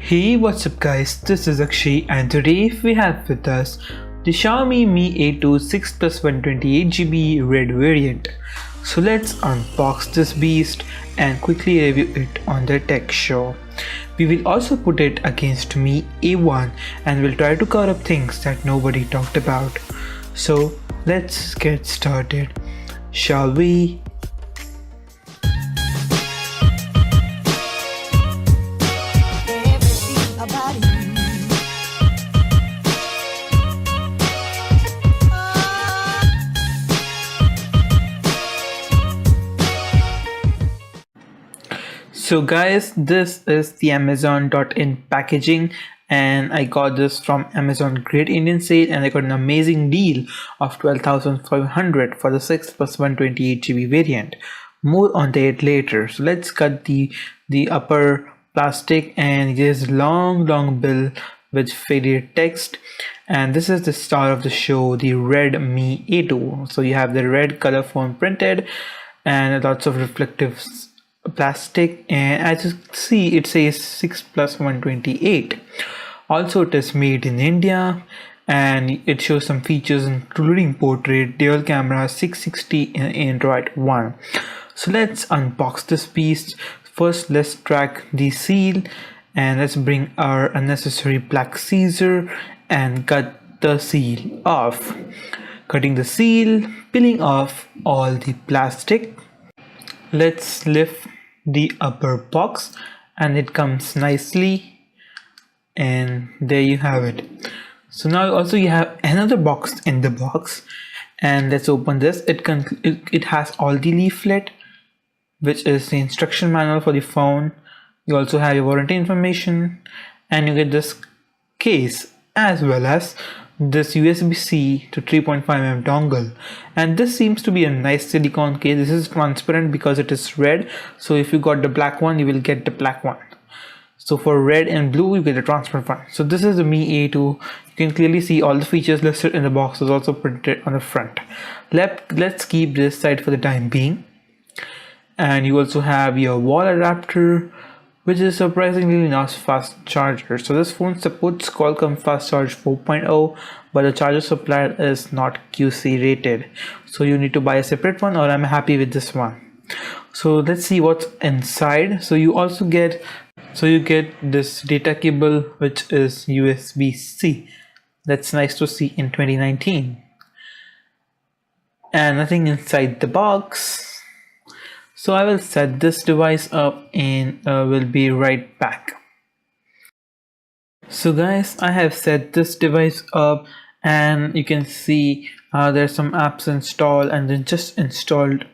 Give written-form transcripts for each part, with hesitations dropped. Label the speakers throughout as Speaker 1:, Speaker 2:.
Speaker 1: Hey, what's up guys, this is Akshay and today we have with us the Xiaomi Mi A2 6 plus 128GB red variant. So let's unbox this beast and quickly review it on the tech show. We will also put it against Mi A1 and we'll try to cover up things that nobody talked about. So let's get started, shall we? So guys, this is the Amazon.in packaging and I got this from Amazon Great Indian Sale and I got an amazing deal of 12,500 for the 6 plus 128GB variant. More on that later. So let's cut the upper plastic and there's long bill with faded text, and this is the star of the show, the red Mi A2. So you have the red color phone printed and lots of reflective plastic, and as you see it says 6 plus 128. Also it is made in India and it shows some features including portrait, dual camera, 660 and Android One. So let's unbox this beast. First let's track the seal and let's bring our unnecessary black scissor and cut the seal off. Cutting the seal, peeling off all the plastic. Let's lift the upper box and it comes nicely, and there you have it. So now also you have another box in the box, and let's open this. It has all the leaflet, which is the instruction manual for the phone. You also have your warranty information and you get this case as well as this USB-C to 3.5mm dongle, and this seems to be a nice silicone case. This is transparent because it is red, so if you got the black one you will get the black one. So for red and blue you get the transparent one. So this is the Mi A2. You can clearly see all the features listed in the box is also printed on the front. Let's keep this side for the time being. And you also have your wall adapter, which is surprisingly not fast charger. So this phone supports Qualcomm Fast Charge 4.0, but the charger supplier is not QC rated. So you need to buy a separate one, or I'm happy with this one. So let's see what's inside. So you get this data cable, which is USB-C. That's nice to see in 2019. And nothing inside the box. So I will set this device up and will be right back. So guys, I have set this device up and you can see there's some apps installed, and then just installed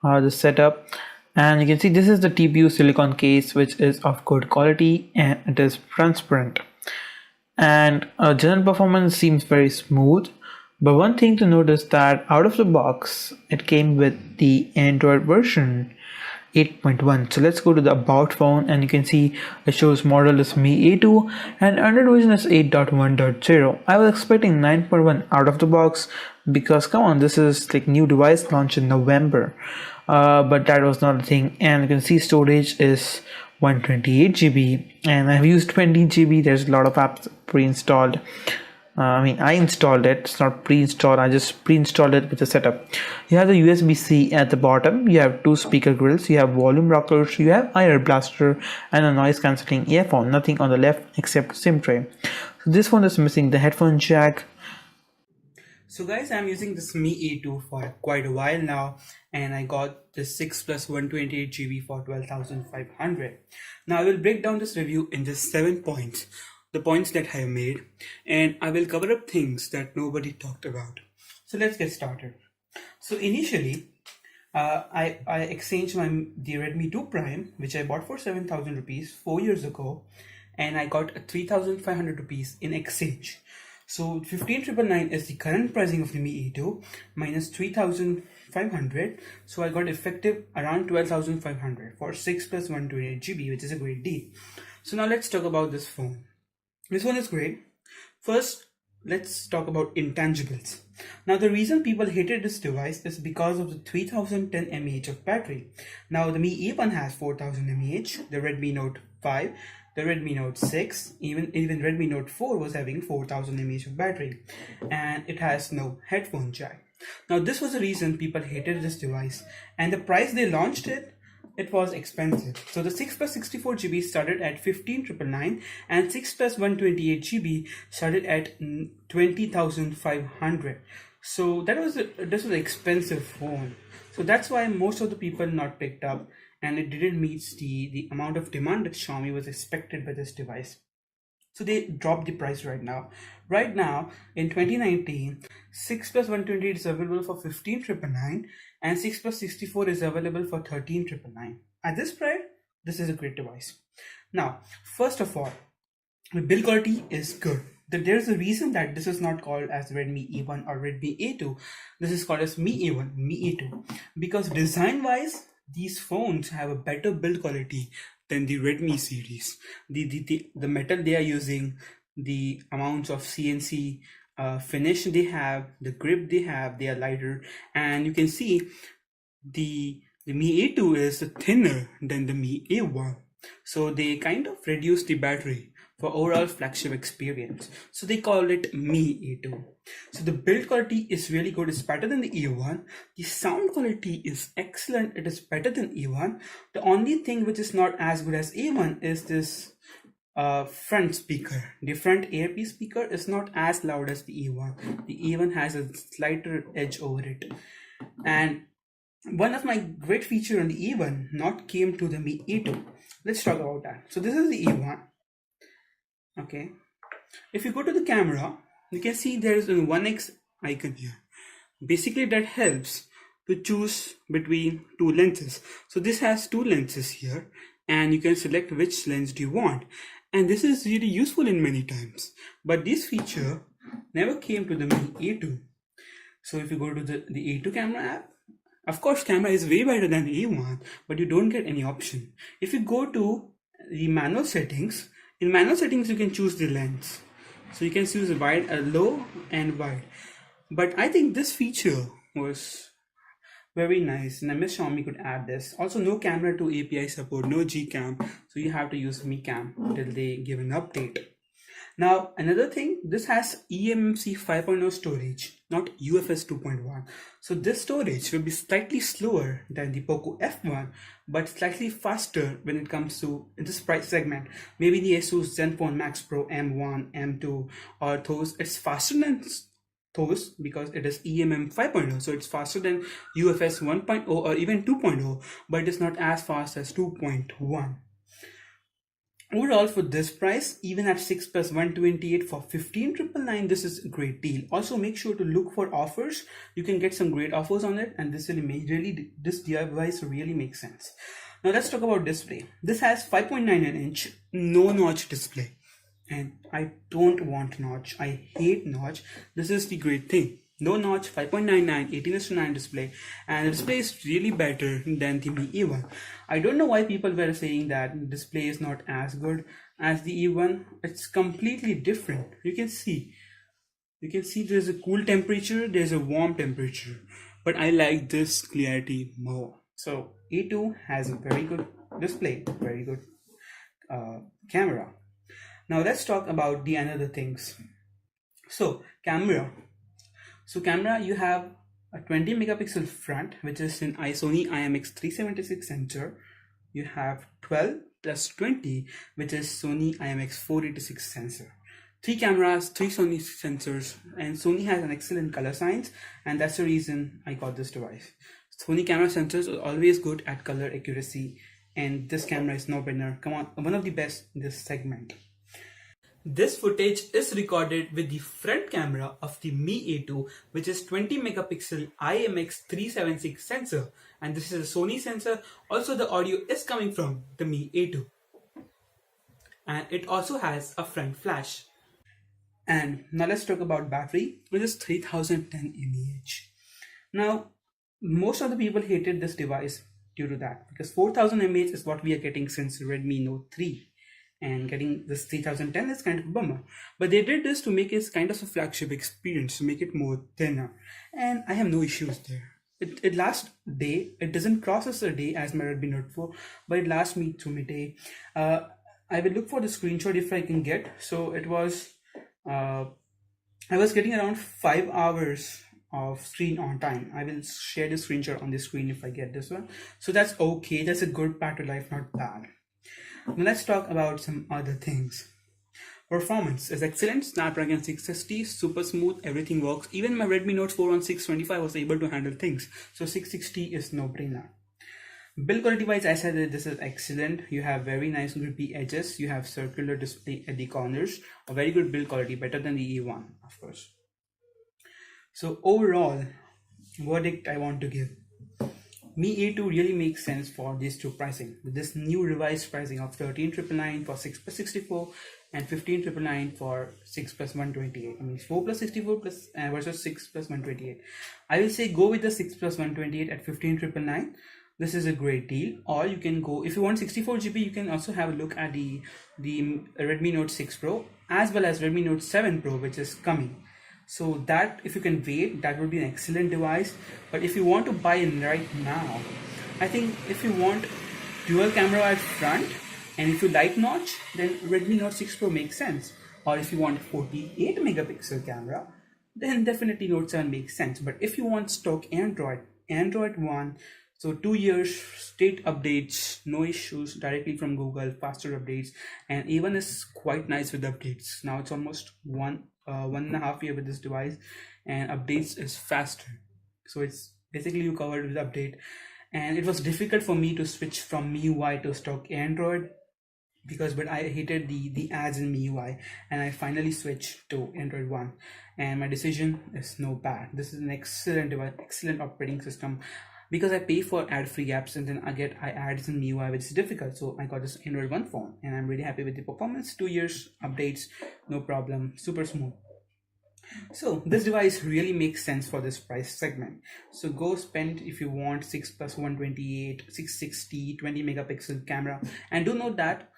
Speaker 1: the setup. And you can see this is the TPU silicone case, which is of good quality and it is transparent. And general performance seems very smooth. But one thing to note is that out of the box, it came with the Android version 8.1. So let's go to the about phone and you can see it shows model is Mi A2 and Android version is 8.1.0. I was expecting 9.1 out of the box because come on, this is like new device launched in November. But that was not a thing. And you can see storage is 128GB and I've used 20GB. There's a lot of apps pre-installed. I installed it. It's not pre-installed. I just pre-installed it with the setup. You have the USB-C at the bottom. You have two speaker grills. You have volume rockers. You have IR blaster and a noise cancelling earphone. Nothing on the left except SIM tray. So this one is missing the headphone jack. So guys, I'm using this Mi A2 for quite a while now, and I got the 6 plus 128GB for 12,500. Now I will break down this review in just 7 points. The points that I have made, and I will cover up things that nobody talked about. So let's get started. So initially I exchanged the Redmi 2 Prime, which I bought for 7,000 rupees 4 years ago, and I got 3,500 rupees in exchange. So 15,999 is the current pricing of the Mi A2 minus 3,500. So I got effective around 12,500 for 6 plus 128GB, which is a great deal. So now let's talk about this phone. This one is great. First, let's talk about intangibles. Now, the reason people hated this device is because of the 3010 mAh of battery. Now, the Mi A1 has 4000 mAh, the Redmi Note
Speaker 2: 5, the Redmi Note 6, even Redmi Note 4 was having 4000 mAh of battery, and it has no headphone jack. Now this was the reason people hated this device, and the price they launched it was expensive. So the 6 plus 64GB started at 15,999 and 6 plus 128GB started at 20,500. So this was an expensive phone. So that's why most of the people not picked up, and it didn't meet the amount of demand that Xiaomi was expected by this device. So they dropped the price right now. Right now in 2019, 6 plus 128 is available for 15,999 and 6 plus 64 is available for 13,999. At this price, this is a great device. Now, first of all, the build quality is good. There's a reason that this is not called as Redmi A1 or Redmi A2. This is called as Mi A1, Mi A2, because design-wise, these phones have a better build quality than the Redmi series. The metal they are using, the amounts of CNC finish they have, the grip they have, they are lighter, and you can see the Mi A2 is thinner than the Mi A1. So they kind of reduce the battery for overall flagship experience. So they call it Mi A2. So the build quality is really good. It's better than the A1. The sound quality is excellent. It is better than A1. The only thing which is not as good as A1 is this front speaker. The front earpiece speaker is not as loud as the A1. The A1 has a slighter edge over it. And one of my great feature on the A1 not came to the Mi A2. Let's talk about that. So this is the A1. Okay, if you go to the camera, you can see there is a 1x icon here. Basically that helps to choose between two lenses. So this has two lenses here, and you can select which lens do you want, and this is really useful in many times. But this feature never came to the Mi A2. So if you go to the A2 camera app, of course camera is way better than A1, but you don't get any option. If you go to the manual settings, in manual settings you can choose the lens. So you can choose wide, low and wide. But I think this feature was very nice, and I wish Xiaomi could add this. Also, no Camera2 Api support, no Gcam, so you have to use Mi Cam until they give an update. Now, another thing, this has eMMC 5.0 storage, not UFS 2.1. So this storage will be slightly slower than the Poco F1, but slightly faster when it comes to this price segment. Maybe the Asus Zenfone Max Pro M1, M2, or those, it's faster than those because it is eMMC 5.0. So it's faster than UFS 1.0 or even 2.0, but it is not as fast as 2.1. Overall, for this price, even at 6 plus 128 for 15,999, this is a great deal. Also, make sure to look for offers. You can get some great offers on it, and this device really makes sense. Now let's talk about display. This has 5.99-inch no notch display, and I don't want notch. I hate notch. This is the great thing. No notch, 5.99, 18:9 display, and the display is really better than the Mi A1. I don't know why people were saying that display is not as good as the A1. It's completely different. You can see there's a cool temperature, there's a warm temperature, but I like this clarity more. So A2 has a very good display, very good camera. Now let's talk about the another things. So camera, you have a 20 megapixel front, which is an Sony IMX376 sensor. You have 12 plus 20, which is Sony IMX486 sensor. 3 cameras, 3 Sony sensors, and Sony has an excellent color science, and that's the reason I got this device. Sony camera sensors are always good at color accuracy, and this camera is no brainer. Come on, one of the best in this segment. This footage is recorded with the front camera of the Mi A2, which is 20 megapixel IMX376 sensor, and this is a Sony sensor. Also, the audio is coming from the Mi A2, and it also has a front flash. And now let's talk about battery, which is 3010 mAh. Now, most of the people hated this device due to that, because 4000 mAh is what we are getting since Redmi Note 3. And getting this 3010 is kind of a bummer. But they did this to make it kind of a flagship experience, to make it more thinner. And I have no issues there. It lasts a day. It doesn't process a day as my Redmi Note 4, but it lasts me through my day. I will look for the screenshot if I can get. So it was, I was getting around 5 hours of screen on time. I will share the screenshot on the screen if I get this one. So that's okay. That's a good battery life, not bad. Now let's talk about some other things. Performance is excellent. Snapdragon 660, super smooth, everything works. Even my Redmi Note 4 on 625 was able to handle things. So 660 is no brainer. Build quality wise, I said that this is excellent. You have very nice grippy edges. You have circular display at the corners. A very good build quality, better than the E1, of course. So overall, verdict I want to give. Mi A2 really makes sense for these two pricing. With this new revised pricing of 13,999 for 6 plus 64 and 15,999 for 6 plus 128. I mean 4 plus 64 plus versus 6 plus 128. I will say go with the 6 plus 128 at 15,999. This is a great deal. Or you can go, if you want 64GB, you can also have a look at the Redmi Note 6 Pro as well as Redmi Note 7 Pro, which is coming. So that, if you can wait, that would be an excellent device. But if you want to buy it right now, I think if you want dual camera at front and if you like notch, then Redmi Note 6 Pro makes sense. Or if you want 48 megapixel camera, then definitely Note 7 makes sense. But if you want stock Android One, so 2 years straight updates, no issues directly from Google, faster updates, and even is quite nice with updates. Now it's almost 1.5 years with this device, and updates is faster. So it's basically you covered with update. And it was difficult for me to switch from MIUI to stock Android but I hated the ads in MIUI, and I finally switched to Android One, and my decision is no bad. This is an excellent device, excellent operating system. Because I pay for ad-free apps and then I get ads in MIUI, which is difficult. So I got this Android One phone and I'm really happy with the performance. 2 years updates, no problem, super smooth. So this device really makes sense for this price segment. So go spend if you want 6 plus 128, 660, 20 megapixel camera. And do note that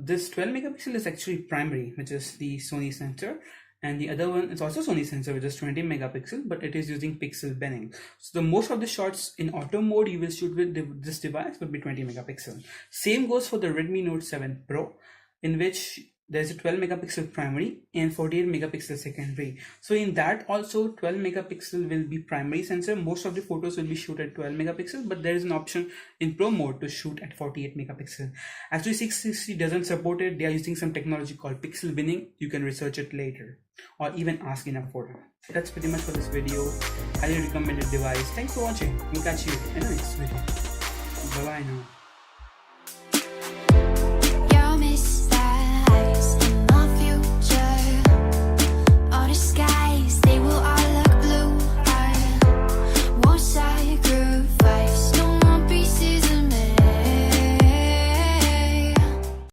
Speaker 2: this 12 megapixel is actually primary, which is the Sony sensor. And the other one is also Sony sensor, which is 20 megapixel, but it is using pixel binning. So the most of the shots in auto mode you will shoot with this device would be 20 megapixel. Same goes for the Redmi Note 7 Pro, in which there's a 12 megapixel primary and 48 megapixel secondary. So in that also 12 megapixel will be primary sensor. Most of the photos will be shoot at 12 megapixel, but there is an option in Pro mode to shoot at 48 megapixel. Actually 660 doesn't support it. They are using some technology called pixel binning. You can research it later or even ask in a forum. That's pretty much for this video. Highly recommended device. Thanks for watching. We'll catch you in the next video. Bye bye now.